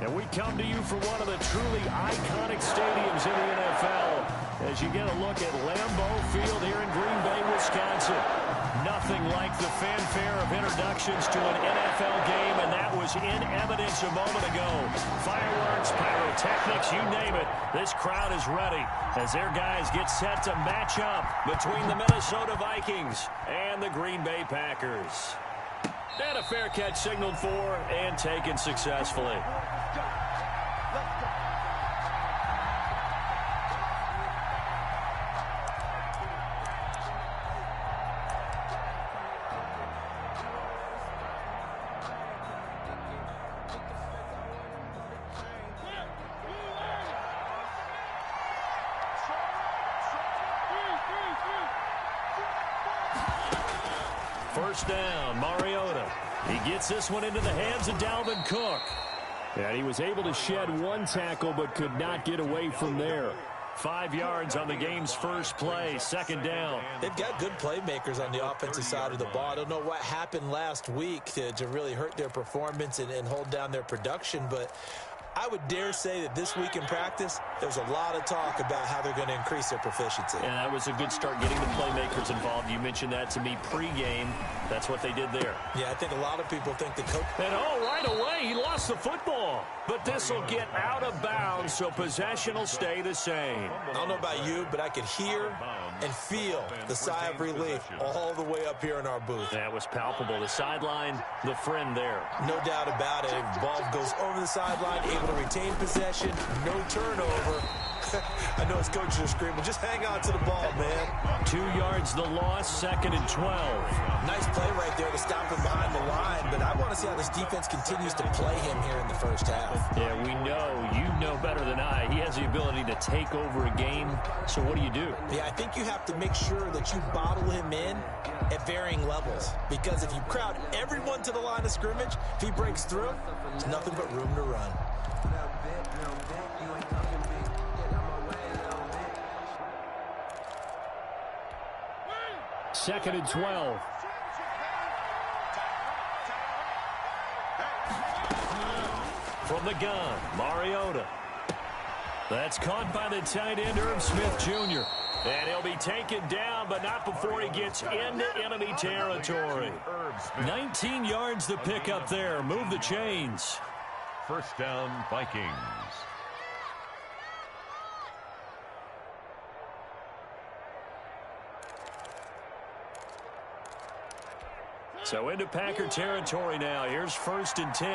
And we come to you from one of the truly iconic stadiums in the NFL as you get a look at Lambeau Field here in Green Bay, Wisconsin. Nothing like the fanfare of introductions to an NFL game, and that was in evidence a moment ago. Fireworks, pyrotechnics, you name it. This crowd is ready as their guys get set to match up between the Minnesota Vikings and the Green Bay Packers. And a fair catch signaled for and taken successfully. First down, Mariota. He gets this one into the hands of Dalvin Cook. And he was able to shed one tackle but could not get away from there. 5 yards on the game's first play, second down. They've got good playmakers on the offensive side of the ball. I don't know what happened last week to really hurt their performance and hold down their production, but I would dare say that this week in practice, there's a lot of talk about how they're going to increase their proficiency. And that was a good start getting the playmakers involved. You mentioned that to me pregame. That's what they did there. Yeah, I think a lot of people think the coach... And right away, he lost the football. But this will get out of bounds, so possession will stay the same. I don't know about you, but I could hear and feel the sigh of relief all the way up here in our booth. That was palpable. The sideline, the friend there. No doubt about it. Ball goes over the sideline, able to retain possession, no turnover. I know his coaches are screaming, just hang on to the ball, man. 2 yards the loss, second and 12. Nice play right there to stop him behind the line, but I want to see how this defense continues to play him here in the first half. Yeah, we know, you know better than I, he has the ability to take over a game, so what do you do? Yeah, I think you have to make sure that you bottle him in at varying levels, because if you crowd everyone to the line of scrimmage, if he breaks through, there's nothing but room to run. Second and 12. From the gun, Mariota. That's caught by the tight end, Irv Smith Jr. And he'll be taken down, but not before he gets into enemy territory. 19 yards to pick up there. Move the chains. First down, Vikings. So into Packer territory now. Here's first and 10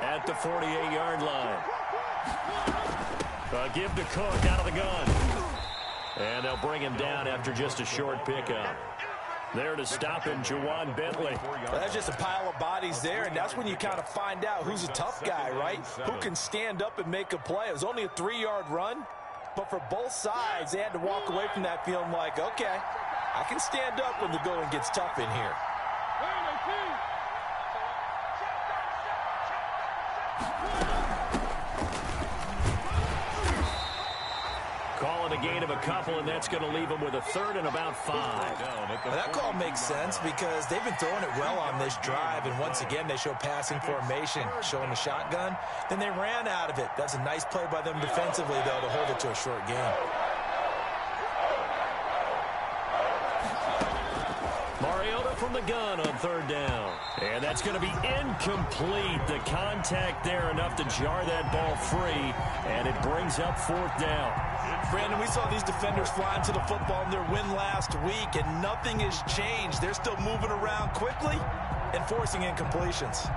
at the 48-yard line. Give to Cook out of the gun. And they'll bring him down after just a short pickup. There to stop him, Juwan Bentley. Well, that's just a pile of bodies there, and that's when you kind of find out who's a tough guy, right? Who can stand up and make a play. It was only a 3-yard run, but for both sides, they had to walk away from that feeling like, okay, I can stand up when the going gets tough in here. Calling a gain of a couple, and that's going to leave him with a third and about 5. Well, that call makes sense because they've been throwing it well on this drive, and once again, they show passing formation, showing the shotgun. Then they ran out of it. That's a nice play by them defensively, though, to hold it to a short game. Mariota from the gun on third down. And that's going to be incomplete. The contact there enough to jar that ball free, and it brings up fourth down. Brandon, we saw these defenders flying to the football in their win last week, and nothing has changed. They're still moving around quickly and forcing incompletions.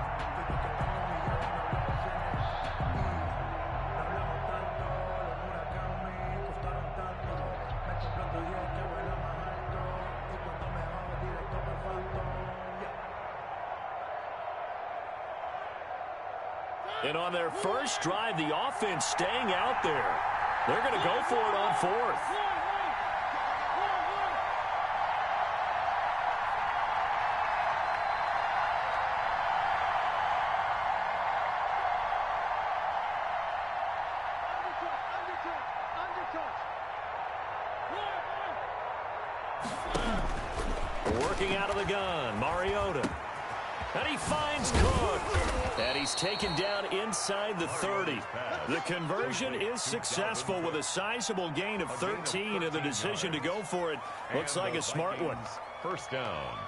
And on their first drive, the offense staying out there. They're going to go for it on fourth. Working out of the gun, Mariota. And he finds Cook. And he's taken down inside the 30. The conversion is successful with a sizable gain of 13, and the decision to go for it looks like a smart one. First down.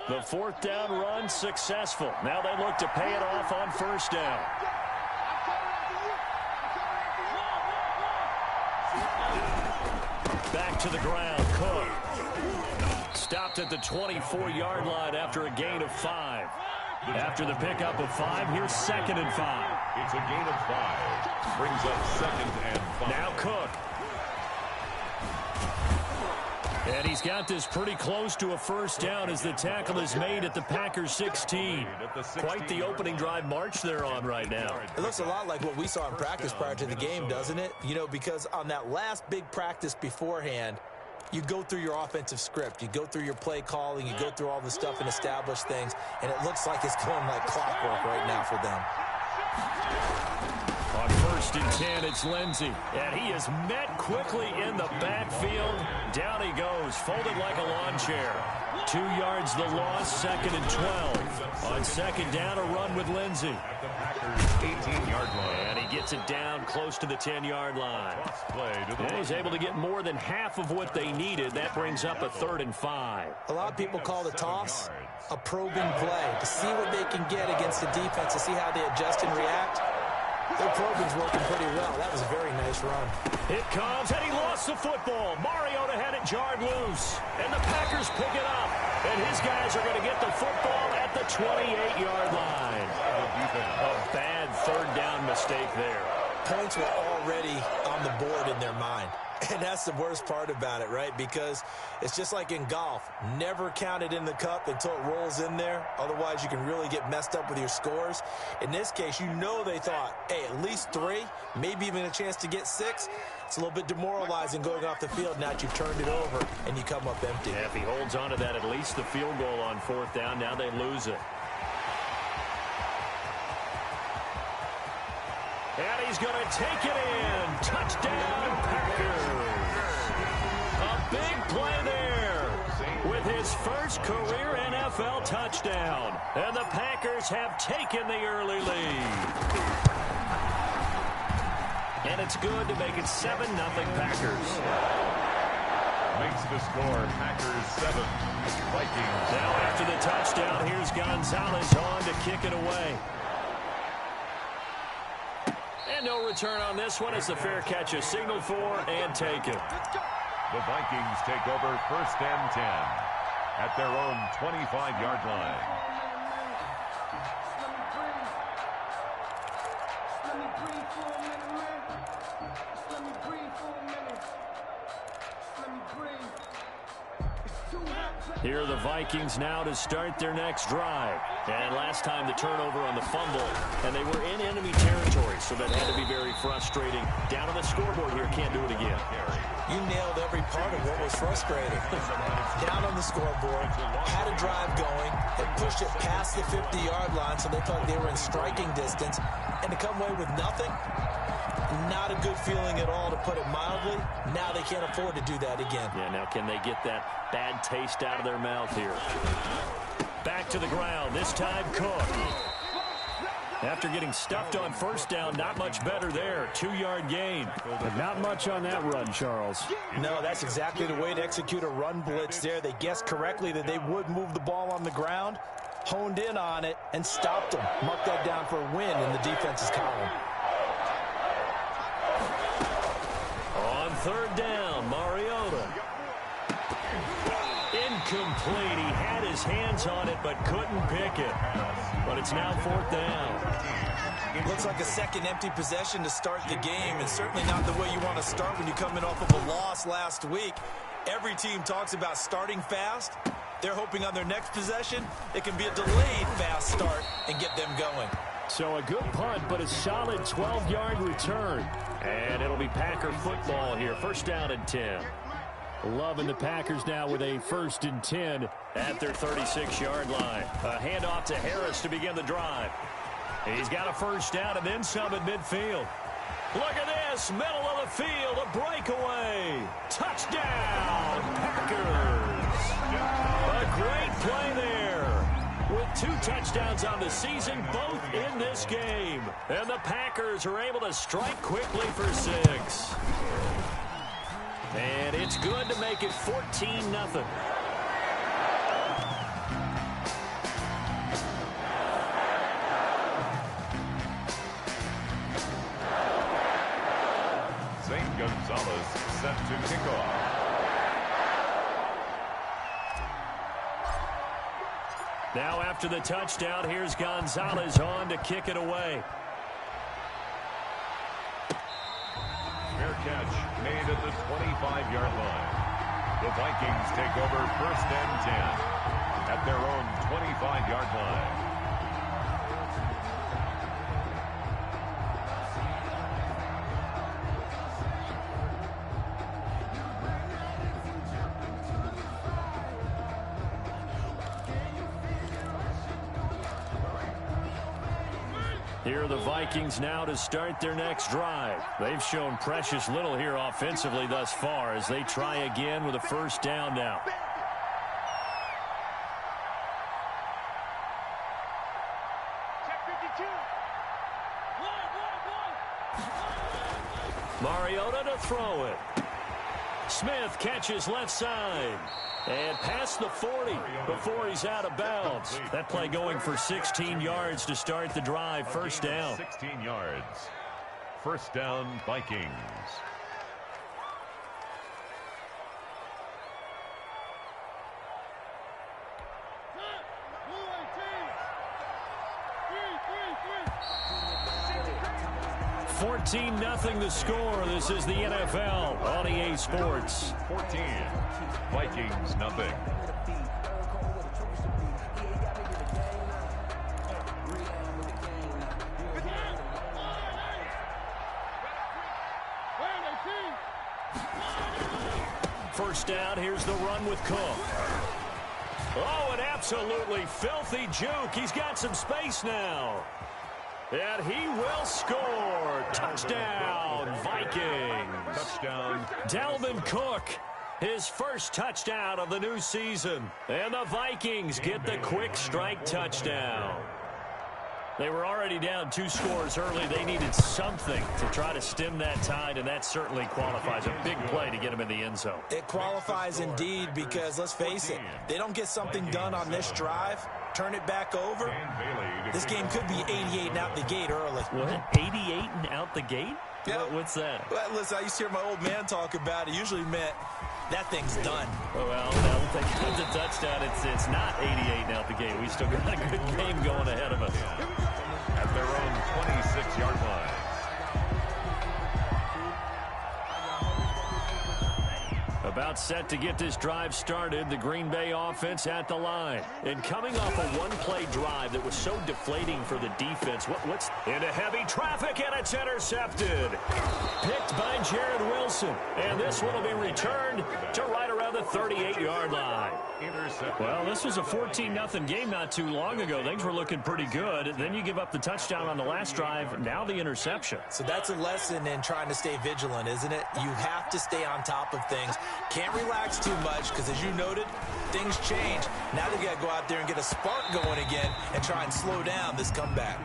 The fourth down run successful. Now they look to pay it off on first down. Back to the ground, Cook. Stopped at the 24-yard line after a gain of 5. After the pickup of 5, here's 2nd and 5. It's a gain of 5. Brings up 2nd and 5. Now Cook. And he's got this pretty close to a first down as the tackle is made at the Packers 16. Quite the opening drive march they're on right now. It looks a lot like what we saw in practice prior to the game, doesn't it? You know, because on that last big practice beforehand, you go through your offensive script. You go through your play calling. You go through all the stuff and establish things. And it looks like it's going like clockwork right now for them. On 1st and 10, it's Lindsey. And he is met quickly in the backfield. Down he goes, folded like a lawn chair. 2 yards the loss, 2nd and 12. On 2nd down, a run with Lindsey. At the Packers' 18-yard line. And he gets it down close to the 10-yard line. And he's able to get more than half of what they needed. That brings up a 3rd and 5. A lot of people call the toss a probing play to see what they can get against the defense, to see how they adjust and react. Their probing's working pretty well. That was a very nice run. It comes, and he lost the football. Mariota had it jarred loose. And the Packers pick it up. And his guys are going to get the football at the 28-yard line. A bad 3rd down mistake there. Points were already on the board in their mind. And that's the worst part about it, right? Because it's just like in golf. Never count it in the cup until it rolls in there. Otherwise, you can really get messed up with your scores. In this case, you know they thought, hey, at least 3, maybe even a chance to get 6. It's a little bit demoralizing going off the field. Now that you've turned it over and you come up empty. Yeah, if he holds on to that, at least the field goal on 4th down. Now they lose it. And he's going to take it in. Touchdown, Packers. A big play there with his first career NFL touchdown. And the Packers have taken the early lead. And it's good to make it 7-0 Packers. Makes the score Packers 7, Vikings. Now after the touchdown, here's Gonzalez on to kick it away. And no return on this one as the fair catch is signaled for and taken. The Vikings take over 1st and 10 at their own 25-yard line. Here are the Vikings now to start their next drive. And last time the turnover on the fumble, and they were in enemy territory, so that had to be very frustrating. Down on the scoreboard here, can't do it again. You nailed every part of what was frustrating. Down on the scoreboard, had a drive going, and pushed it past the 50-yard line, so they thought they were in striking distance, and to come away with nothing, not a good feeling at all, to put it mildly. Now they can't afford to do that again. Yeah, now can they get that bad taste out of their mouth here? Back to the ground, this time Cook. After getting stuffed on first down, not much better there. 2-yard gain. But not much on that run, Charles. No, that's exactly the way to execute a run blitz there. They guessed correctly that they would move the ball on the ground, honed in on it, and stopped them. Marked that down for a win in the defense's column. On 3rd down, Mariota. Incomplete. He had his hands on it, but couldn't pick it. But it's now 4th down. Looks like a second empty possession to start the game, and certainly not the way you want to start when you're coming off of a loss last week. Every team talks about starting fast. They're hoping on their next possession it can be a delayed fast start and get them going. So a good punt, but a solid 12-yard return. And it'll be Packer football here. 1st down and 10. Loving the Packers now with a 1st and 10 at their 36-yard line. A handoff to Harris to begin the drive. He's got a 1st down and then some at midfield. Look at this, middle of the field, a breakaway. Touchdown, Packers. A great play there. With 2 touchdowns on the season, both in this game. And the Packers are able to strike quickly for 6. And it's good to make it 14-0. Gonzalez set to kick off. Now after the touchdown, here's Gonzalez on to kick it away. Fair catch made at the 25-yard line. The Vikings take over 1st and 10 at their own 25-yard line. Here are the Vikings now to start their next drive. They've shown precious little here offensively thus far as they try again with a 1st down now. Mariota to throw it. Smith catches left side. And past the 40 before he's out of bounds. That play going for 16 yards to start the drive. 1st down. 16 yards. 1st down, Vikings. Nothing the score. This is the NFL on EA Sports. 14. Vikings nothing. First down. Here's the run with Cook. Oh, an absolutely filthy juke. He's got some space now. And he will score. Touchdown, Vikings. Touchdown. Dalvin Cook, his first touchdown of the new season. And the Vikings get the quick strike touchdown. They were already down 2 scores early. They needed something to try to stem that tide, and that certainly qualifies. A big play to get them in the end zone. It qualifies indeed because, let's face it, they don't get something done on this drive, turn it back over, this game could be 88 and out the gate early. What? 88 and out the gate? Yeah. What's that? Well, listen, I used to hear my old man talk about it. Usually meant that thing's done. Oh, well, now if they get the touchdown, it's not 88 and out the gate. We still got a good game going ahead of us. At their own 26-yard line. About set to get this drive started, the Green Bay offense at the line. And coming off a one-play drive that was so deflating for the defense, what's into heavy traffic, and it's intercepted. Picked by Jared Wilson. And this one will be returned to right around the 38-yard line. Well, this was a 14-0 game not too long ago. Things were looking pretty good. Then you give up the touchdown on the last drive. Now the interception. So that's a lesson in trying to stay vigilant, isn't it? You have to stay on top of things. Can't relax too much because, as you noted, things change. Now they got to go out there and get a spark going again and try and slow down this comeback.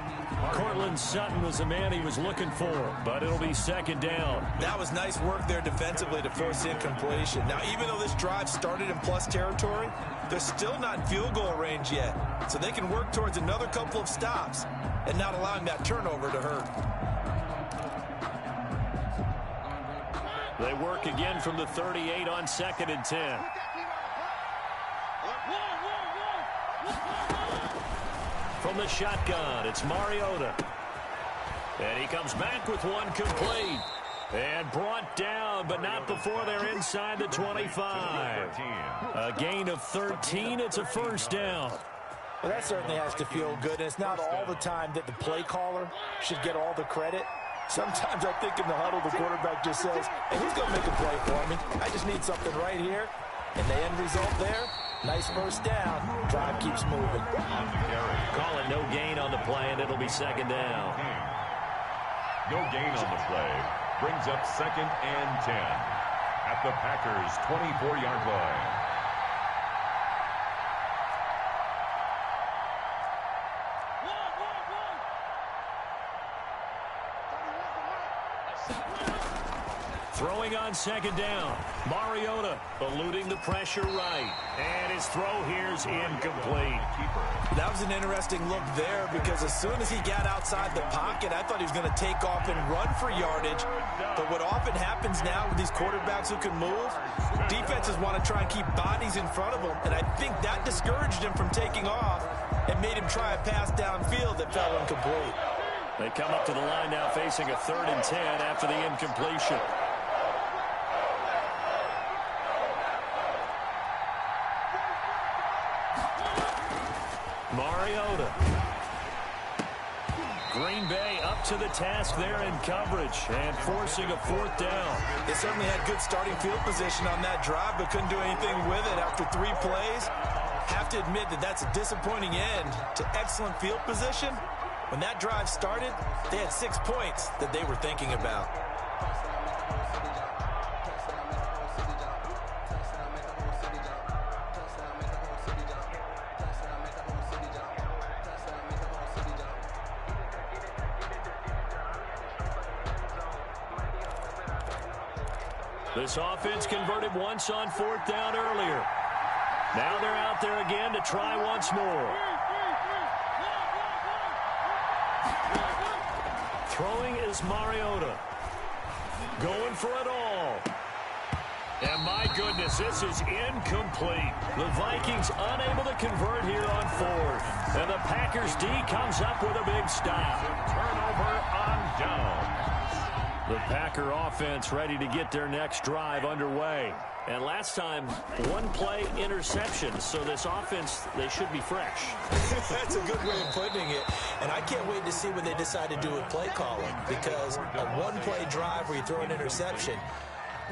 Cortland Sutton was the man he was looking for, but it'll be second down. That was nice work there defensively to force incompletion. Now, even though this drive started in plus territory, they're still not in field goal range yet. So they can work towards another couple of stops and not allowing that turnover to hurt. They work again from the 38 on 2nd and 10. From the shotgun, it's Mariota. And he comes back with one complete. And brought down, but not before they're inside the 25. A gain of 13. It's a first down. Well, that certainly has to feel good. And it's not all the time that the play caller should get all the credit. Sometimes I think in the huddle, the quarterback just says, hey, who's going to make a play for me? I just need something right here. And the end result there, nice first down. Drive keeps moving. Call it no gain on the play, and it'll be second down. No gain on the play. Brings up 2nd and 10 at the Packers' 24-yard line. Throwing on second down. Mariota eluding the pressure right. And his throw here's incomplete. That was an interesting look there because as soon as he got outside the pocket, I thought he was going to take off and run for yardage. But what often happens now with these quarterbacks who can move, defenses want to try and keep bodies in front of them. And I think that discouraged him from taking off and made him try a pass downfield that fell incomplete. They come up to the line now facing a 3rd and 10 after the incompletion. Mariota. Green Bay up to the task there in coverage and forcing a 4th down. They certainly had good starting field position on that drive, but couldn't do anything with it after 3 plays. Have to admit that that's a disappointing end to excellent field position. When that drive started, they had 6 points that they were thinking about. This offense converted once on 4th down earlier. Now they're out there again to try once more. Throwing is Mariota. Going for it all. And my goodness, this is incomplete. The Vikings unable to convert here on 4th. And the Packers D comes up with a big stop. Turnover on down. The Packer offense ready to get their next drive underway. And last time, 1-play interception. So this offense, they should be fresh. That's a good way of putting it. And I can't wait to see what they decide to do with play calling. Because a 1-play drive where you throw an interception,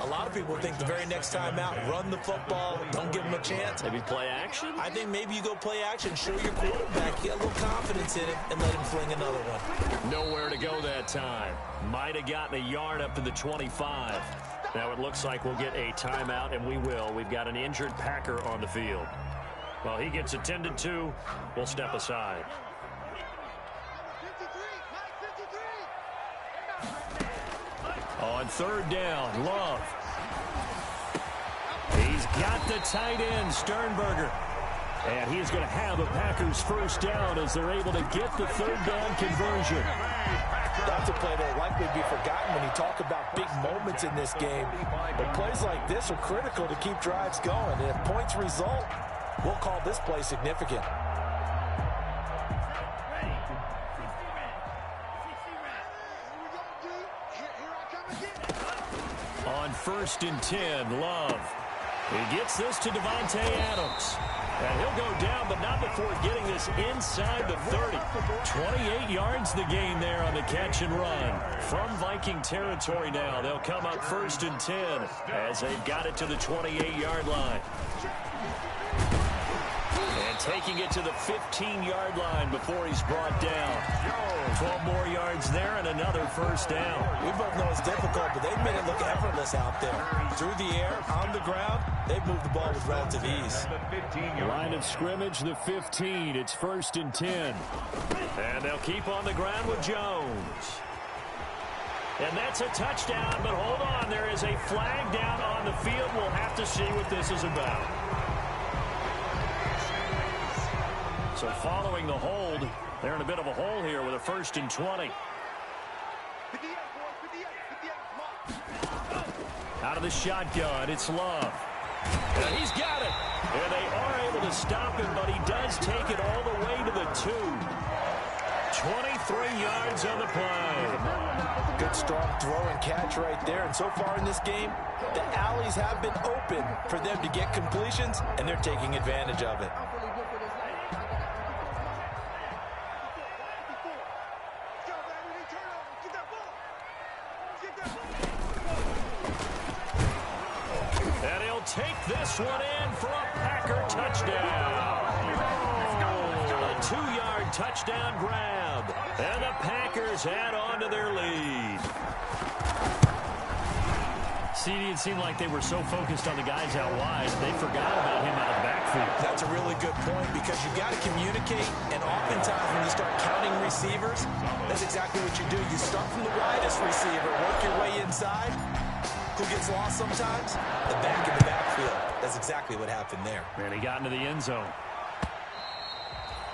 a lot of people think the very next time out, run the football, don't give them a chance. Maybe play action? I think maybe you go play action, show your quarterback, get a little confidence in him, and let him fling another one. Nowhere to go that time. Might have gotten a yard up to the 25. Now it looks like we'll get a timeout, and we will. We've got an injured Packer on the field. While he gets attended to, we'll step aside. On 3rd down, Love. He's got the tight end, Sternberger. And he's going to have a Packers 1st down as they're able to get the 3rd down conversion. That's a play that will likely be forgotten when you talk about big moments in this game. But plays like this are critical to keep drives going. And if points result, we'll call this play significant. On 1st and 10, Love. He gets this to Devontae Adams. And he'll go down, but not before getting this inside the 30. 28 yards the gain there on the catch and run. From Viking territory now, they'll come up 1st and 10 as they've got it to the 28-yard line. And taking it to the 15-yard line before he's brought down. 12 more yards there and another 1st down. We both know it's difficult, but they've made it look effortless out there. Through the air, on the ground, they've moved the ball with relative ease. Line of scrimmage, the 15. It's 1st and 10. And they'll keep on the ground with Jones. And that's a touchdown, but hold on. There is a flag down on the field. We'll have to see what this is about. So following the hold, they're in a bit of a hole here with a 1st and 20. Out of the shotgun, it's Love. And he's got it. And they are able to stop him, but he does take it all the way to the 2. 23 yards on the play. Good strong throw and catch right there. And so far in this game, the alleys have been open for them to get completions, and they're taking advantage of it. And he'll take this one in for a Packer touchdown. A 2-yard touchdown grab. And the Packers add on to their lead. CD, it seemed like they were so focused on the guys out wide, they forgot about him out of the backfield. That's a really good point because you got to communicate, and oftentimes when you start counting receivers, that's exactly what you do. You start from the widest receiver, work your way inside. Who gets lost sometimes? The back in the backfield. That's exactly what happened there. And he got into the end zone.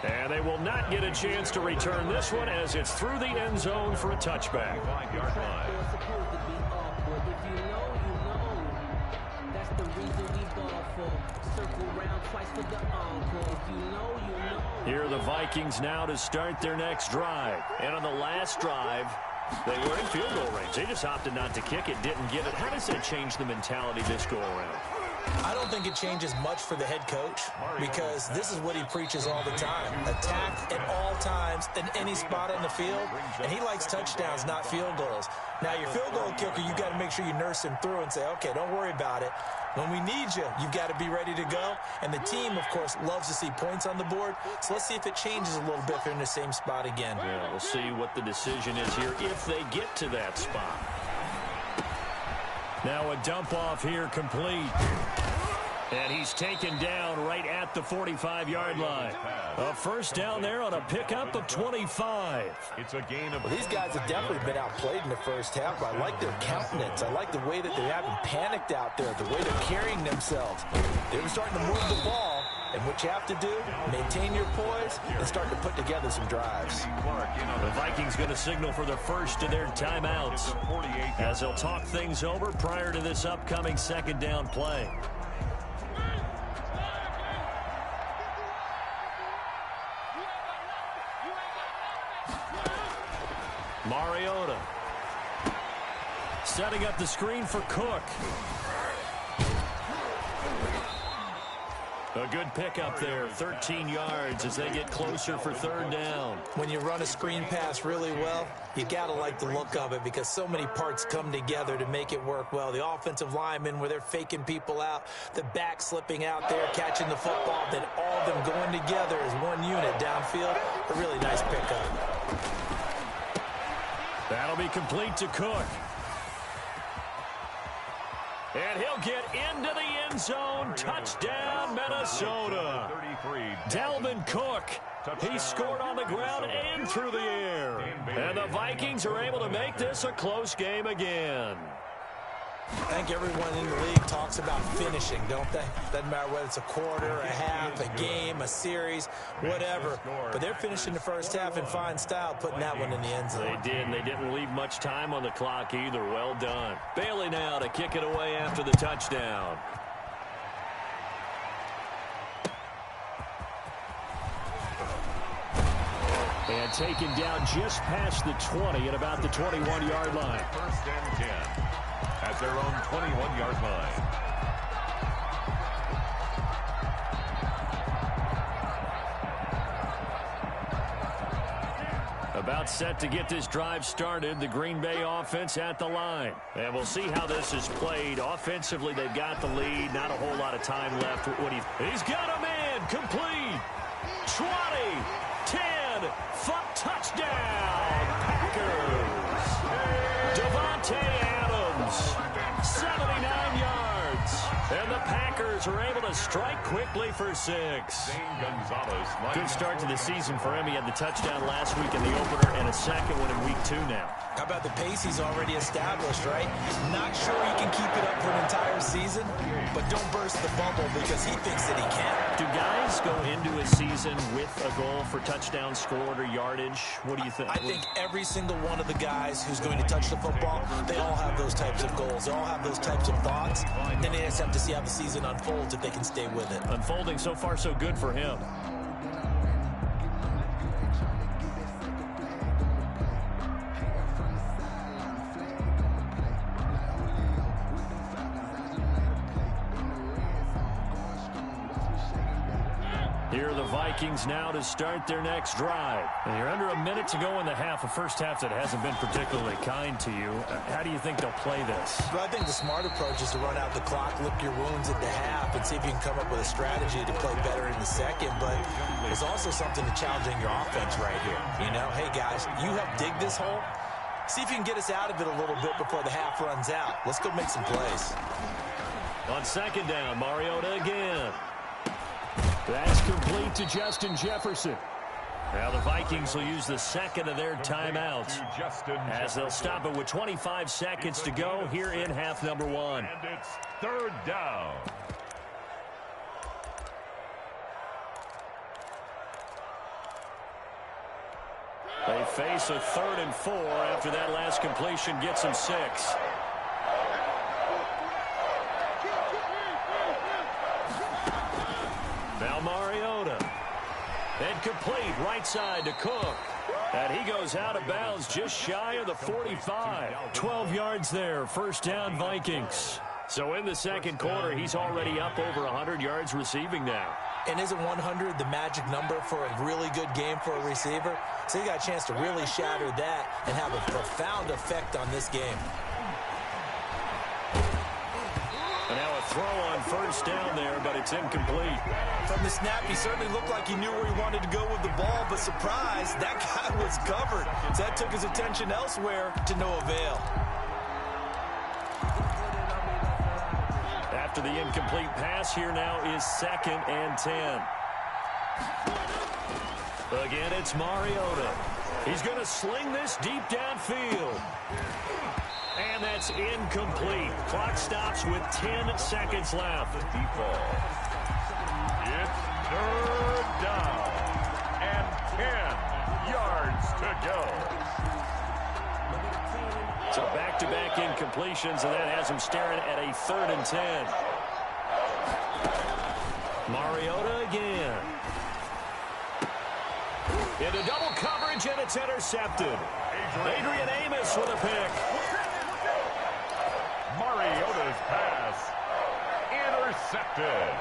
And they will not get a chance to return this one as it's through the end zone for a touchback. 5-yard line. Here are the Vikings now to start their next drive. And on the last drive, they were in field goal range. They just opted not to kick it, didn't get it. How does that change the mentality this go around? I don't think it changes much for the head coach because this is what he preaches all the time. Attack at all times in any spot on the field, and he likes touchdowns, not field goals. Now, your field goal kicker, you got to make sure you nurse him through and say, okay, don't worry about it. When we need you, you've got to be ready to go. And the team, of course, loves to see points on the board. So let's see if it changes a little bit if they're in the same spot again. Yeah, we'll see what the decision is here if they get to that spot. Now a dump off here complete. And he's taken down right at the 45-yard line. A first down there on a pickup of 25. It's a gain of... Well, these guys have definitely been outplayed in the first half. I like their countenance. I like the way that they haven't panicked out there, the way they're carrying themselves. They're starting to move the ball. And what you have to do, maintain your poise and start to put together some drives. The Vikings going to signal for the first of their timeouts as they'll talk things over prior to this upcoming second down play. Mariota setting up the screen for Cook. A good pickup there, 13 yards as they get closer for third down. When you run a screen pass really well, you got to like the look of it because so many parts come together to make it work well. The offensive linemen where they're faking people out, the back slipping out there, catching the football, then all of them going together as one unit downfield. A really nice pickup. That'll be complete to Cook. And he'll get into the end zone. Touchdown, Minnesota. Dalvin Cook. He scored on the ground and through the air. And the Vikings are able to make this a close game again. I think everyone in the league talks about finishing, don't they? Doesn't matter whether it's a quarter, a half, a game, a series, whatever. But they're finishing the first half in fine style, putting that one in the end zone. They did, and they didn't leave much time on the clock either. Well done. Bailey now to kick it away after the touchdown. And taken down just past the 20 at about the 21-yard line. First and 10 at their own 21-yard line. About set to get this drive started, the Green Bay offense at the line. And we'll see how this is played. Offensively, they've got the lead. Not a whole lot of time left. He's got a man. Complete. 20, 10, touchdown, Packers. Devontae Adams, 79 yards. And the Packers are able to strike quickly for 6. Good start to the season for him. He had the touchdown last week in the opener and a second one in week 2 now. How about the pace he's already established, right? Not sure he can keep it up for an entire season, but don't burst the bubble because he thinks that he can. Do guys go into a season with a goal for touchdowns scored or yardage? What do you think? I think every single one of the guys who's going to touch the football, they all have those types of goals. They all have those types of thoughts. Then they just have to see how the season unfolds if they can stay with it. Unfolding so far so good for him. Here are the Vikings now to start their next drive. And you're under a minute to go in the half, a first half that hasn't been particularly kind to you. How do you think they'll play this? Well, I think the smart approach is to run out the clock, lick your wounds at the half, and see if you can come up with a strategy to play better in the second. But there's also something to challenging your offense right here. You know, hey, guys, you help dig this hole. See if you can get us out of it a little bit before the half runs out. Let's go make some plays. On second down, Mariota again. That's complete to Justin Jefferson. Now the Vikings will use the second of their timeouts as they'll stop it with 25 seconds to go here in half number one. And it's third down. They face a 3rd and 4 after that last completion gets them 6. Now Mariota. Incomplete, right side to Cook. And he goes out of bounds just shy of the 45. 12 yards there, first down Vikings. So in the second quarter, he's already up over 100 yards receiving now. And isn't 100 the magic number for a really good game for a receiver? So he got a chance to really shatter that and have a profound effect on this game. And now a throw on first down there, but it's incomplete. From the snap, he certainly looked like he knew where he wanted to go with the ball, but surprise, that guy was covered. So that took his attention elsewhere to no avail. After the incomplete pass, here now is 2nd and 10. Again, it's Mariota. He's going to sling this deep downfield. And that's incomplete. Clock stops with 10 seconds left. It's third down and 10 yards to go. So back-to-back incompletions, and that has him staring at a 3rd and 10. Mariota again. Into double coverage, and it's intercepted. Adrian Amos with a pick. Mariota's pass intercepted.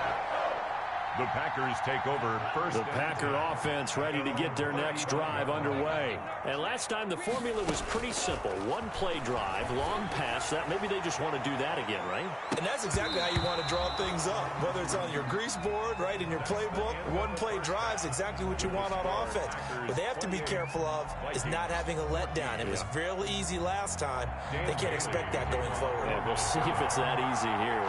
The Packers take over first. The Packer offense ready to get their next drive underway. And last time the formula was pretty simple. One play drive, long pass. That maybe they just want to do that again, right? And that's exactly how you want to draw things up. Whether it's on your grease board, right, in your playbook, one play drive's exactly what you want on offense. What they have to be careful of is not having a letdown. It was fairly easy last time. They can't expect that going forward. And we'll see if it's that easy here.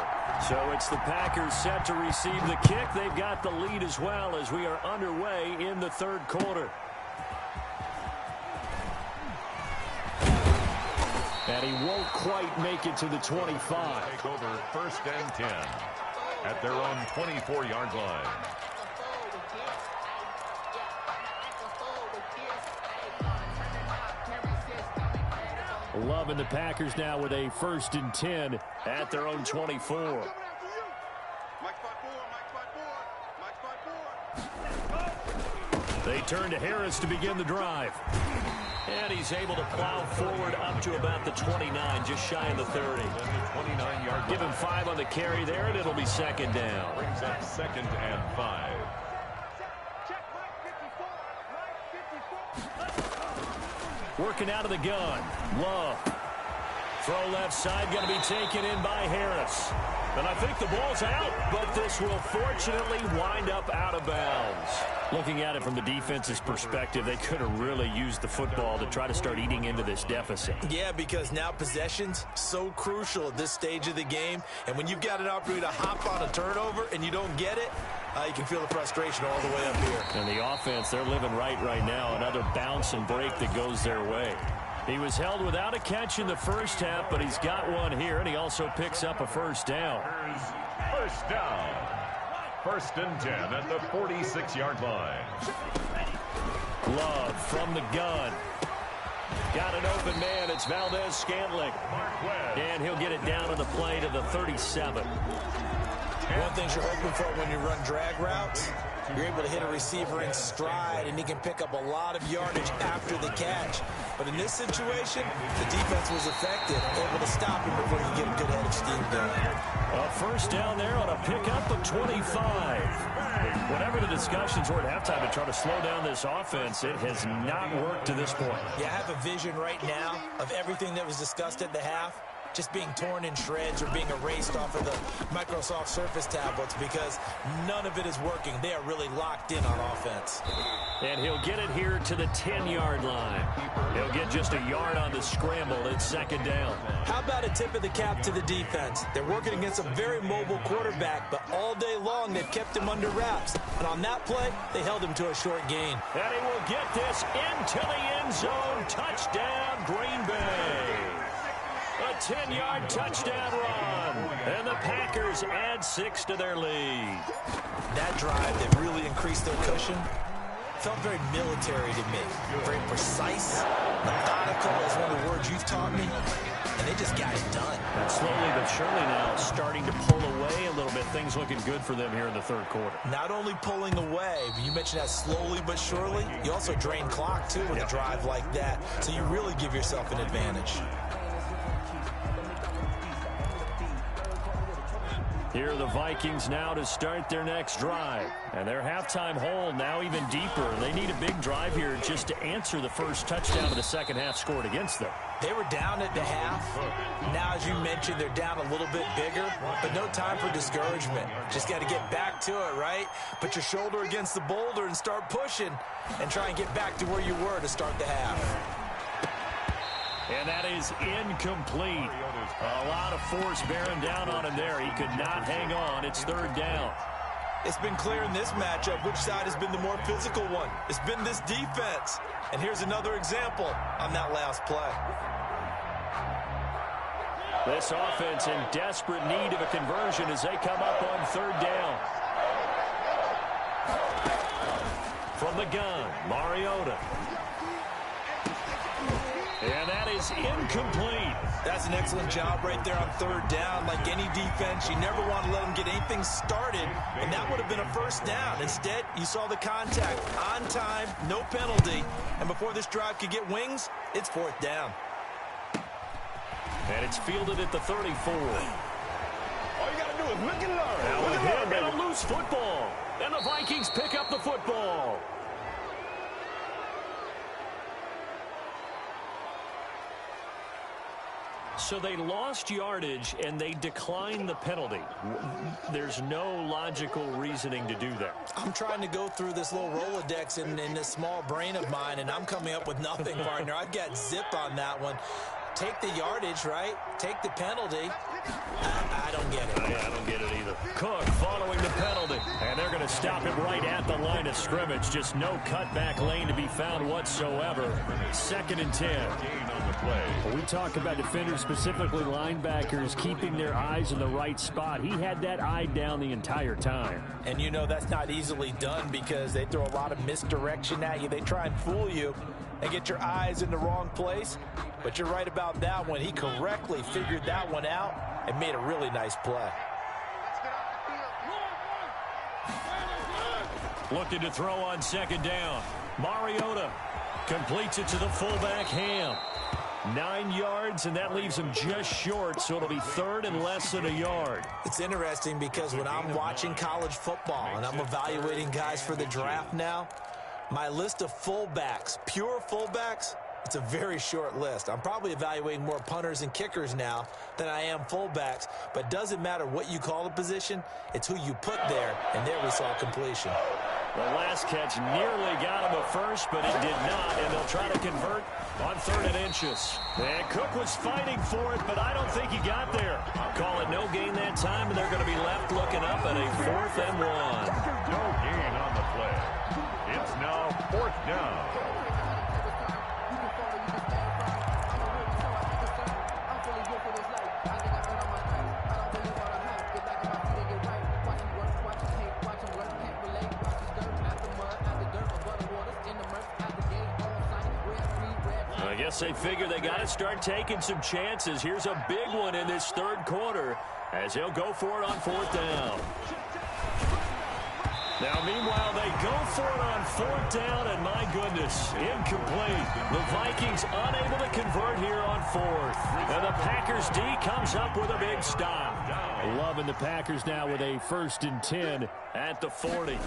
So it's the Packers set to receive the kick. They've got the lead as well as we are underway in the third quarter. And he won't quite make it to the 25. Take over first and 10 at their own 24-yard line. Loving the Packers now with a 1st and 10 at their own 24. They turn to Harris to begin the drive. And he's able to plow forward up to about the 29, just shy of the 30. Give him 5 on the carry there, and it'll be 2nd down. Brings up 2nd and 5. Working out of the gun. Love. Throw left side, going to be taken in by Harris. And I think the ball's out, but this will fortunately wind up out of bounds. Looking at it from the defense's perspective, they could have really used the football to try to start eating into this deficit. Yeah, because now possession's so crucial at this stage of the game. And when you've got an opportunity to hop on a turnover and you don't get it, you can feel the frustration all the way up here. And the offense, they're living right now. Another bounce and break that goes their way. He was held without a catch in the first half, but he's got one here, and he also picks up a 1st down. First down. 1st and 10 at the 46-yard line. Love from the gun. Got an open man. It's Valdez-Scantling. And he'll get it down on the play to the 37. One thing you're hoping for when you run drag routes, you're able to hit a receiver in stride, and he can pick up a lot of yardage after the catch. But in this situation, the defense was effective, able to stop him before you get a good head of steam going. A 1st down there on a pickup of 25. Whatever the discussions were at halftime to try to slow down this offense, it has not worked to this point. Yeah, I have a vision right now of everything that was discussed at the half. just being torn in shreds or being erased off of the Microsoft Surface tablets because none of it is working. They are really locked in on offense. And he'll get it here to the 10-yard line. He'll get just a yard on the scramble. It's second down. How about a tip of the cap to the defense? They're working against a very mobile quarterback, but all day long they've kept him under wraps. And on that play, they held him to a short gain. And he will get this into the end zone. Touchdown, Green Bay. A 10-yard touchdown run. And the Packers add 6 to their lead. That drive that really increased their cushion felt very military to me. Very precise, methodical is one of the words you've taught me. And they just got it done. And slowly but surely now starting to pull away a little bit. Things looking good for them here in the third quarter. Not only pulling away, but you mentioned that slowly but surely. You also drain clock, too, with a drive like that. So you really give yourself an advantage. Here are the Vikings now to start their next drive. And their halftime hole now even deeper. They need a big drive here just to answer the first touchdown of the second half scored against them. They were down at the half. Now, as you mentioned, they're down a little bit bigger, but no time for discouragement. Just got to get back to it, right? Put your shoulder against the boulder and start pushing and try and get back to where you were to start the half. And that is incomplete. A lot of force bearing down on him there. He could not hang on. It's third down. It's been clear in this matchup which side has been the more physical one. It's been this defense. And here's another example on that last play. This offense in desperate need of a conversion as they come up on third down. From the gun, Mariota. And that is incomplete. That's an excellent job right there on third down. Like any defense, you never want to let them get anything started, and that would have been a first down. Instead, you saw the contact on time, no penalty, and before this drive could get wings, it's fourth down. And it's fielded at the 34. All you got to do is look and learn. Now with him and a loose football. And the Vikings pick up the football. So they lost yardage, and they declined the penalty. There's no logical reasoning to do that. I'm trying to go through this little Rolodex in this small brain of mine, and I'm coming up with nothing, partner. I've got zip on that one. Take the yardage, right? Take the penalty. I don't get it. I don't get it either. Cook following the penalty. And they're going to stop him right at the line of scrimmage. Just no cutback lane to be found whatsoever. Second and 10. We talk about defenders, specifically linebackers, keeping their eyes in the right spot. He had that eye down the entire time. And you know that's not easily done because they throw a lot of misdirection at you. They try and fool you and get your eyes in the wrong place. But you're right about that one. He correctly figured that one out and made a really nice play. Looking to throw on second down. Mariota completes it to the fullback, Ham. 9 yards, and that leaves him just short, so it'll be third and less than a yard. It's interesting because when I'm watching college football and I'm evaluating guys for the draft now, my list of fullbacks, pure fullbacks, it's a very short list. I'm probably evaluating more punters and kickers now than I am fullbacks, but it doesn't matter what you call the position, it's who you put there, and there we saw completion. The last catch nearly got him a first, but it did not, and they'll try to convert on third and inches. And Cook was fighting for it, but I don't think he got there. Call it no gain that time, and they're going to be left looking up at a 4th and 1. No gain on the play. It's now fourth down. I guess they figure they got to start taking some chances. Here's a big one in this third quarter as he'll go for it on fourth down. Now, meanwhile, they go for it on fourth down, and my goodness, incomplete. The Vikings unable to convert here on fourth. And the Packers D comes up with a big stop. Loving the Packers now with a 1st and 10 at the 40.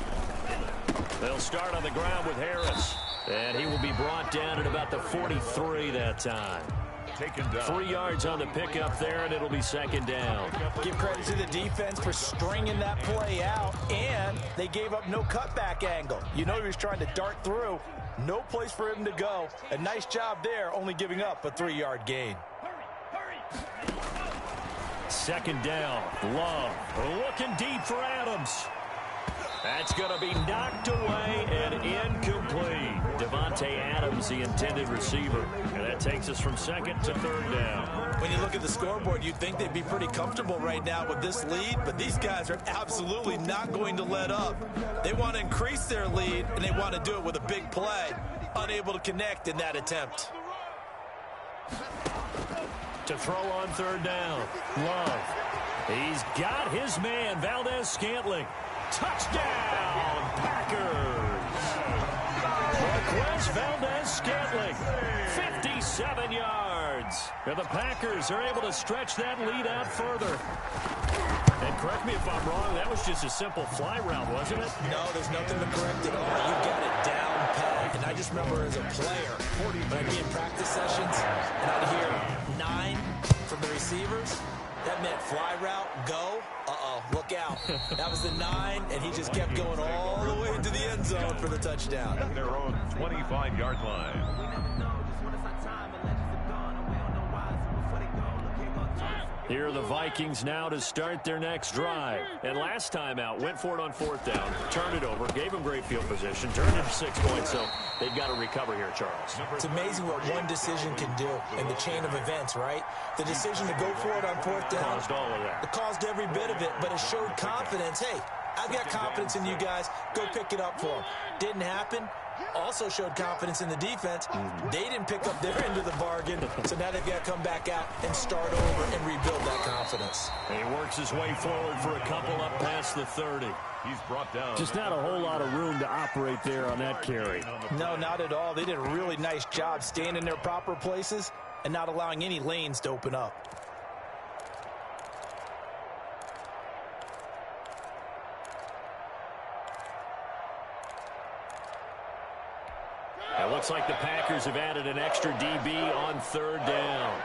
They'll start on the ground with Harris. And he will be brought down at about the 43 that time. taken down. 3 yards on the pickup there, and it'll be second down. Give credit to the defense for stringing that play out, and they gave up no cutback angle. You know he was trying to dart through. No place for him to go. A nice job there, only giving up a 3-yard gain. Second down. Love looking deep for Adams. That's going to be knocked away and incomplete. Devontae Adams, the intended receiver. And that takes us from second to third down. When you look at the scoreboard, you'd think they'd be pretty comfortable right now with this lead, but these guys are absolutely not going to let up. They want to increase their lead, and they want to do it with a big play. Unable to connect in that attempt. To throw on third down. Love. He's got his man, Valdez-Scantling. Touchdown, Packers. Marquez Valdez-Scantling, 57 yards. And the Packers are able to stretch that lead out further. And correct me if I'm wrong, that was just a simple fly route, wasn't it? No, there's nothing to correct at all. You got it down pat. And I just remember as a player, when I'd be in practice sessions, and I'd hear 9 from the receivers, that meant fly route, go. Uh-oh, look out. That was the 9, and he just kept going all the way into the end zone for the touchdown. At their own 25-yard line. Here are the Vikings now to start their next drive. And last time out, went for it on fourth down, turned it over, gave them great field position, turned it to 6 points, so they've got to recover here, Charles. It's amazing what one decision can do in the chain of events, right? The decision to go for it on fourth down. Caused all of that. It caused every bit of it, but it showed confidence. Hey, I've got confidence in you guys. Go pick it up for them. Didn't happen. Also showed confidence in the defense. They didn't pick up their end of the bargain, so now they've got to come back out and start over and rebuild that confidence. And he works his way forward for a couple up past the 30. He's brought down. Just not a whole lot of room to operate there on that carry. No, not at all. They did a really nice job staying in their proper places and not allowing any lanes to open up. It looks like the Packers have added an extra DB on third down.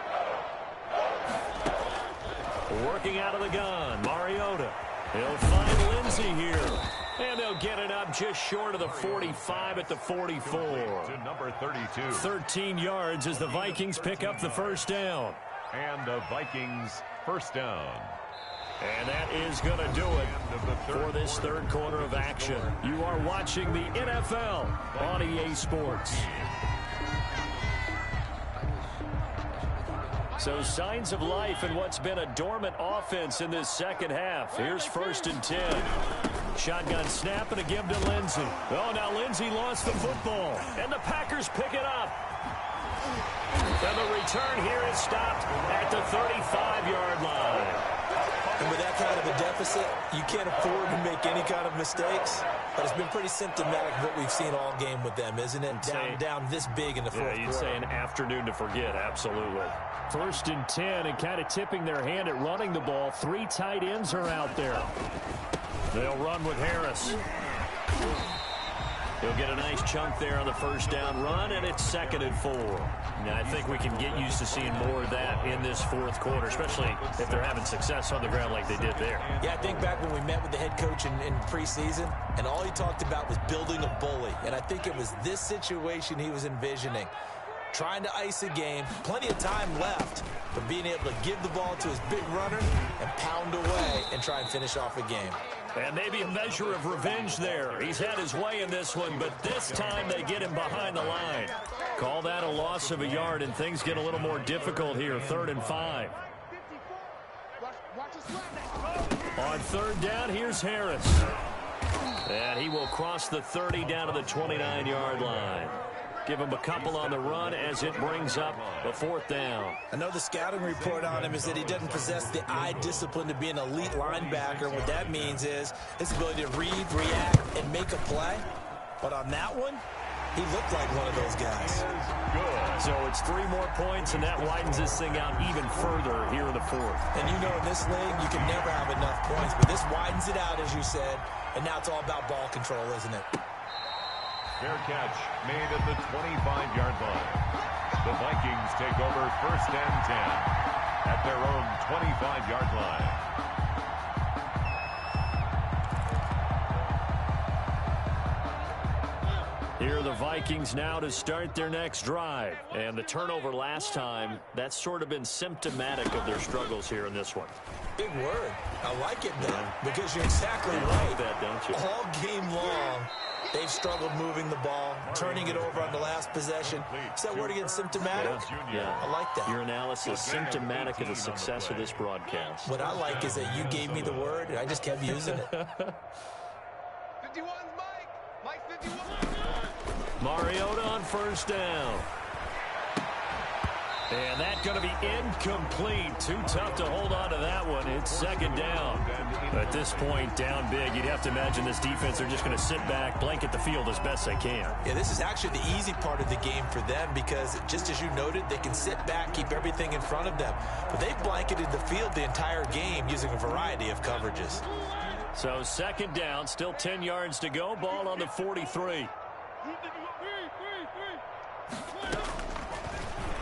Working out of the gun, Mariota. He'll find Lindsey here. And they'll get it up just short of the 45 at the 44. To number 32. 13 yards as the Vikings pick up the first down. And the Vikings first down. And that is going to do it for this third quarter of action. You are watching the NFL on EA Sports. So signs of life in what's been a dormant offense in this second half. Here's 1st and 10. Shotgun snap and a give to Lindsey. Oh, now Lindsey lost the football. And the Packers pick it up. And the return here is stopped at the 35-yard line. And with that kind of a deficit, you can't afford to make any kind of mistakes. But it's been pretty symptomatic of what we've seen all game with them, isn't it? Down this big in the fourth quarter. Yeah, you'd say an afternoon to forget, absolutely. 1st and 10, and kind of tipping their hand at running the ball. 3 tight ends are out there. They'll run with Harris. He'll get a nice chunk there on the first down run, and it's 2nd and 4. Now, I think we can get used to seeing more of that in this fourth quarter, especially if they're having success on the ground like they did there. Yeah, I think back when we met with the head coach in preseason, and all he talked about was building a bully. And I think it was this situation he was envisioning. Trying to ice a game, plenty of time left, but being able to give the ball to his big runner and pound away and try and finish off a game. And maybe a measure of revenge there. He's had his way in this one, but this time they get him behind the line. Call that a loss of a yard, and things get a little more difficult here. 3rd and 5. On third down, here's Harris. And he will cross the 30 down to the 29-yard line. Give him a couple on the run as it brings up a 4th down. I know the scouting report on him is that he doesn't possess the eye discipline to be an elite linebacker. What that means is his ability to read, react, and make a play. But on that one, he looked like one of those guys. So it's 3 more points, and that widens this thing out even further here in the 4th. And you know in this league, you can never have enough points. But this widens it out, as you said. And now it's all about ball control, isn't it? Fair catch made at the 25-yard line. The Vikings take over 1st and 10 at their own 25-yard line. Here are the Vikings now to start their next drive. And the turnover last time, that's sort of been symptomatic of their struggles here in this one. Big word. I like it, though, because you're exactly right. Like that, don't you? All game long, they've struggled moving the ball, turning it over on the last possession. Is that word again, symptomatic? Yeah. I like that. Your analysis, symptomatic of the success of this broadcast. What I like is that you gave me the word, and I just kept using it. 51's Mike. Mike 51. Mariota on 1st down. And that's going to be incomplete. Too tough to hold on to that one. It's 2nd down. At this point, down big, you'd have to imagine this defense are just going to sit back, blanket the field as best they can. Yeah, this is actually the easy part of the game for them because, just as you noted, they can sit back, keep everything in front of them. But they've blanketed the field the entire game using a variety of coverages. So 2nd down, still 10 yards to go. Ball on the 43.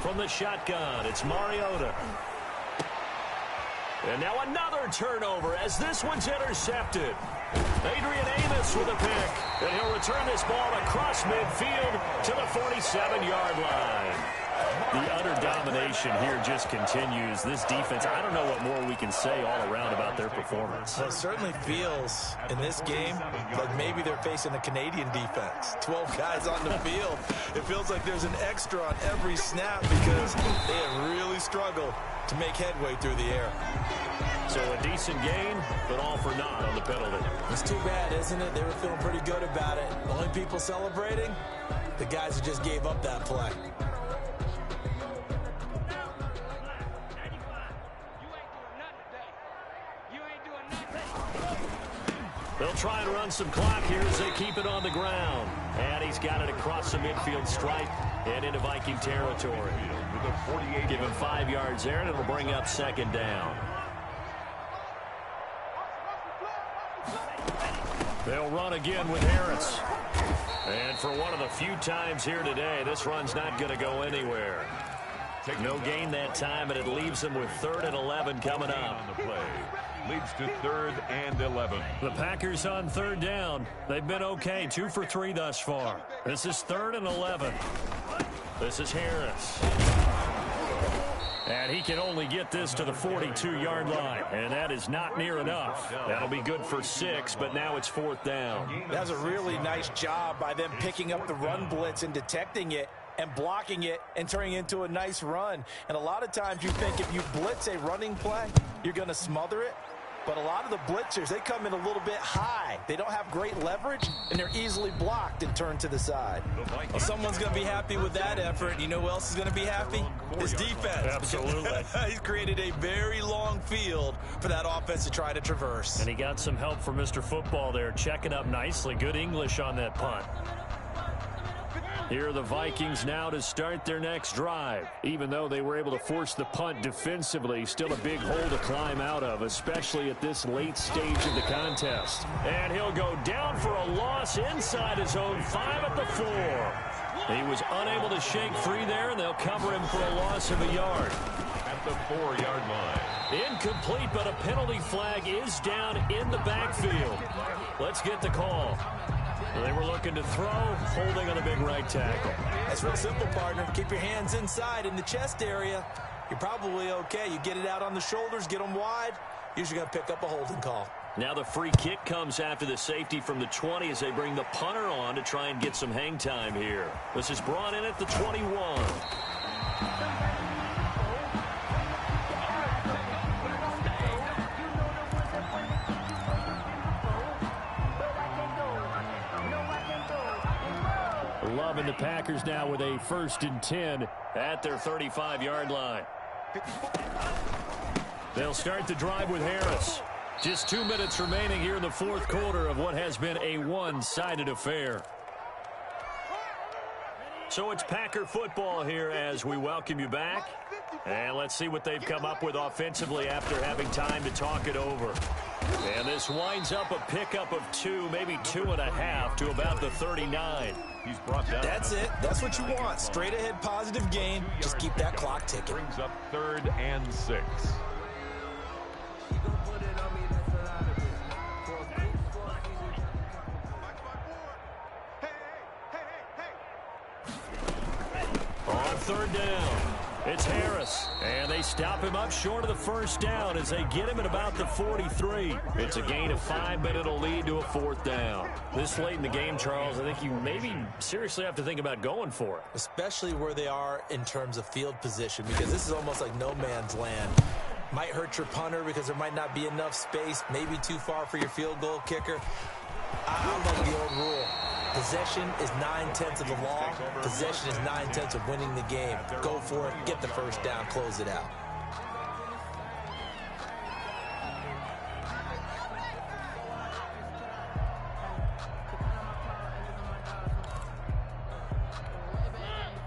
From the shotgun, it's Mariota. And now another turnover as this one's intercepted. Adrian Amos with a pick. And he'll return this ball across midfield to the 47-yard line. The utter domination here just continues. This defense, I don't know what more we can say all around about their performance. Well, it certainly feels in this game like maybe they're facing a Canadian defense. 12 guys on the field. It feels like there's an extra on every snap because they have really struggled to make headway through the air. So a decent gain, but all for naught on the penalty. It's too bad, isn't it? They were feeling pretty good about it. The only people celebrating, the guys who just gave up that play. They'll try and run some clock here as they keep it on the ground. And he's got it across the midfield stripe and into Viking territory. Give him 5 yards there, and it'll bring up 2nd down. They'll run again with Harris. And for one of the few times here today, this run's not going to go anywhere. No gain that time, and it leaves them with 3rd and 11 coming up. Leads to 3rd and 11. The Packers on 3rd down. They've been okay, 2 for 3 thus far. This is 3rd and 11. This is Harris. And he can only get this to the 42-yard line, and that is not near enough. That'll be good for 6, but now it's 4th down. That's a really nice job by them picking up the run blitz and detecting it and blocking it and turning it into a nice run. And a lot of times you think if you blitz a running play, you're going to smother it. But a lot of the blitzers, they come in a little bit high. They don't have great leverage, and they're easily blocked and turned to the side. Well, someone's going to be happy with that effort. You know who else is going to be happy? His defense. Absolutely. He's created a very long field for that offense to try to traverse. And he got some help from Mr. Football there, checking up nicely. Good English on that punt. Here are the Vikings now to start their next drive. Even though they were able to force the punt defensively, still a big hole to climb out of, especially at this late stage of the contest. And he'll go down for a loss inside his own 5 at the 4. He was unable to shake free there, and they'll cover him for a loss of a yard. At the 4-yard line. Incomplete, but a penalty flag is down in the backfield. Let's get the call. They were looking to throw, holding on the big right tackle. That's real simple, partner. Keep your hands inside in the chest area. You're probably okay. You get it out on the shoulders, get them wide. Usually going to pick up a holding call. Now the free kick comes after the safety from the 20 as they bring the punter on to try and get some hang time here. This is brought in at the 21. Loving the Packers now with a 1st and 10 at their 35-yard line. They'll start the drive with Harris. Just 2 minutes remaining here in the 4th quarter of what has been a one-sided affair. So it's Packer football here as we welcome you back. And let's see what they've come up with offensively after having time to talk it over. And this winds up a pickup of 2, maybe 2.5 to about the 39. He's brought down. That's it. That's what you want. Straight ahead positive gain. Just keep that clock ticking. Brings up 3rd and 6. On 3rd down, it's Harris. And they stop him up short of the 1st down as they get him at about the 43. It's a gain of 5, but it'll lead to a 4th down. This late in the game, Charles, I think you maybe seriously have to think about going for it. Especially where they are in terms of field position, because this is almost like no man's land. Might hurt your punter because there might not be enough space, maybe too far for your field goal kicker. I like the old rule. Possession is 9/10 of the law. Possession is 9/10 of winning the game. Go for it. Get the 1st down. Close it out.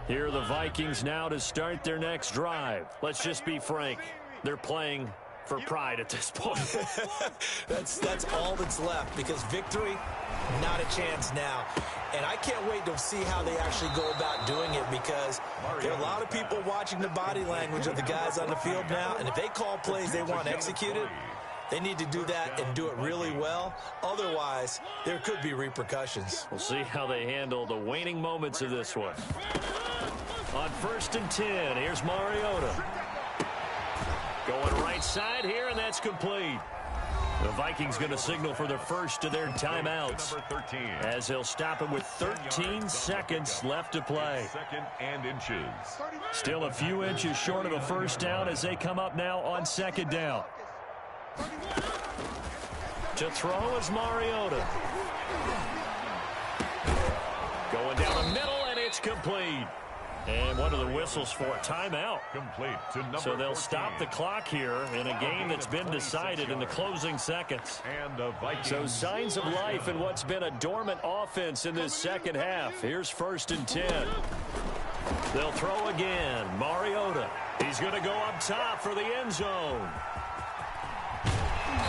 Here are the Vikings now to start their next drive. Let's just be frank. They're playing for pride at this point. That's all that's left, because victory, not a chance now. And I can't wait to see how they actually go about doing it, because there are a lot of people watching the body language of the guys on the field now, and if they call plays they want executed, they need to do that and do it really well. Otherwise, there could be repercussions. We'll see how they handle the waning moments of this one. On 1st and 10, here's Mariota. Going right side here, and that's complete. The Vikings going to signal for the first of their timeouts, as they'll stop him with 13 seconds left to play. 2nd and inches. Still a few inches short of a 1st down as they come up now on 2nd down. To throw is Mariota. Going down the middle, and it's complete. And one of the whistles for a timeout. Complete to number So they'll 14. stop the clock here in a game that's been decided in the closing seconds. And the Vikings. So signs of life in what's been a dormant offense in this second half. Here's 1st and 10. They'll throw again. Mariota. He's going to go up top for the end zone.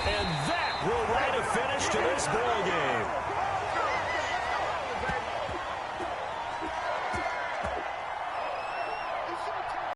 And that will write a finish to this ball game.